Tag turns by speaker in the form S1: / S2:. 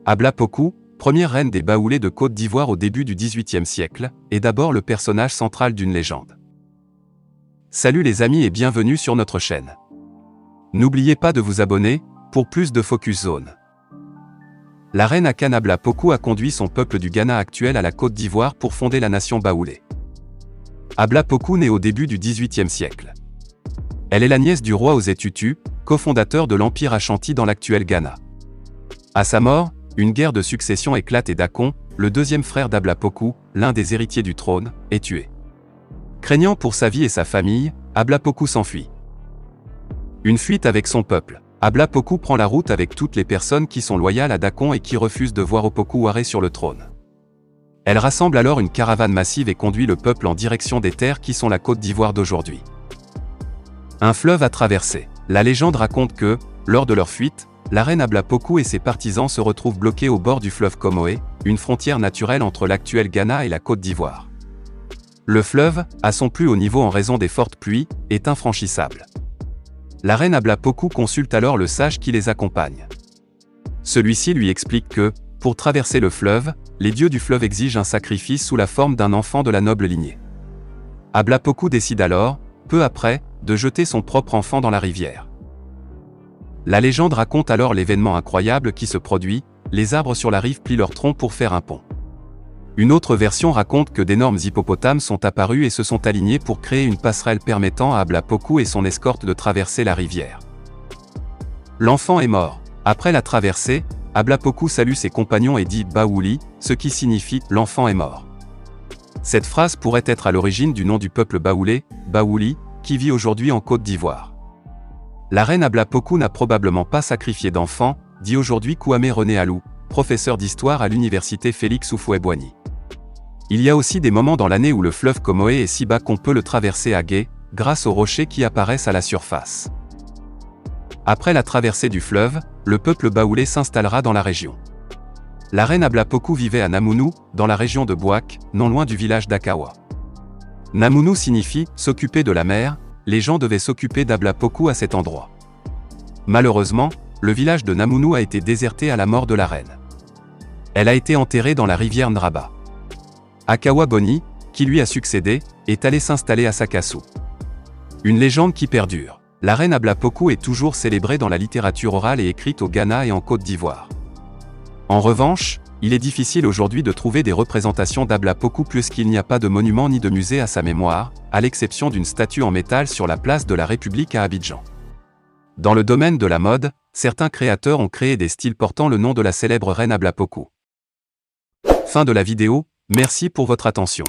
S1: Abla-Pokou, première reine des Baoulés de Côte d'Ivoire au début du XVIIIe siècle, est d'abord le personnage central d'une légende. Salut les amis et bienvenue sur notre chaîne. N'oubliez pas de vous abonner, pour plus de Focus Zone. La reine Akane Abla-Pokou a conduit son peuple du Ghana actuel à la Côte d'Ivoire pour fonder la nation Baoulé. Abla-Pokou naît au début du XVIIIe siècle. Elle est la nièce du roi Osei Tutu, cofondateur de l'Empire Ashanti dans l'actuel Ghana. À sa mort, une guerre de succession éclate et Dakon, le deuxième frère d'Abla-Pokou, l'un des héritiers du trône, est tué. Craignant pour sa vie et sa famille, Abla-Pokou s'enfuit. Une fuite avec son peuple. Abla-Pokou prend la route avec toutes les personnes qui sont loyales à Dakon et qui refusent de voir Opokou-Waré sur le trône. Elle rassemble alors une caravane massive et conduit le peuple en direction des terres qui sont la Côte d'Ivoire d'aujourd'hui. Un fleuve à traverser. La légende raconte que, lors de leur fuite, la reine Abla-Pokou et ses partisans se retrouvent bloqués au bord du fleuve Comoé, une frontière naturelle entre l'actuel Ghana et la Côte d'Ivoire. Le fleuve, à son plus haut niveau en raison des fortes pluies, est infranchissable. La reine Abla-Pokou consulte alors le sage qui les accompagne. Celui-ci lui explique que, pour traverser le fleuve, les dieux du fleuve exigent un sacrifice sous la forme d'un enfant de la noble lignée. Abla-Pokou décide alors, peu après, de jeter son propre enfant dans la rivière. La légende raconte alors l'événement incroyable qui se produit, les arbres sur la rive plient leurs troncs pour faire un pont. Une autre version raconte que d'énormes hippopotames sont apparus et se sont alignés pour créer une passerelle permettant à Abla-Pokou et son escorte de traverser la rivière. L'enfant est mort. Après la traversée, Abla-Pokou salue ses compagnons et dit « Baouli », ce qui signifie « l'enfant est mort ». Cette phrase pourrait être à l'origine du nom du peuple baoulé, Baouli, qui vit aujourd'hui en Côte d'Ivoire. La reine Abla-Pokou n'a probablement pas sacrifié d'enfant, dit aujourd'hui Kwame René Alou, professeur d'histoire à l'université Félix Houphouët-Boigny. Il y a aussi des moments dans l'année où le fleuve Comoé est si bas qu'on peut le traverser à gué, grâce aux rochers qui apparaissent à la surface. Après la traversée du fleuve, le peuple baoulé s'installera dans la région. La reine Abla-Pokou vivait à Namounou, dans la région de Bouak, non loin du village d'Akawa. Namounou signifie « s'occuper de la mer », les gens devaient s'occuper d'Abla-Pokou à cet endroit. Malheureusement, le village de Namounou a été déserté à la mort de la reine. Elle a été enterrée dans la rivière Nraba. Akawa Boni, qui lui a succédé, est allé s'installer à Sakassou. Une légende qui perdure. La reine Abla-Pokou est toujours célébrée dans la littérature orale et écrite au Ghana et en Côte d'Ivoire. En revanche, il est difficile aujourd'hui de trouver des représentations d'Abla-Pokou puisqu'il n'y a pas de monument ni de musée à sa mémoire, à l'exception d'une statue en métal sur la place de la République à Abidjan. Dans le domaine de la mode, certains créateurs ont créé des styles portant le nom de la célèbre reine Abla-Pokou. Fin de la vidéo, merci pour votre attention.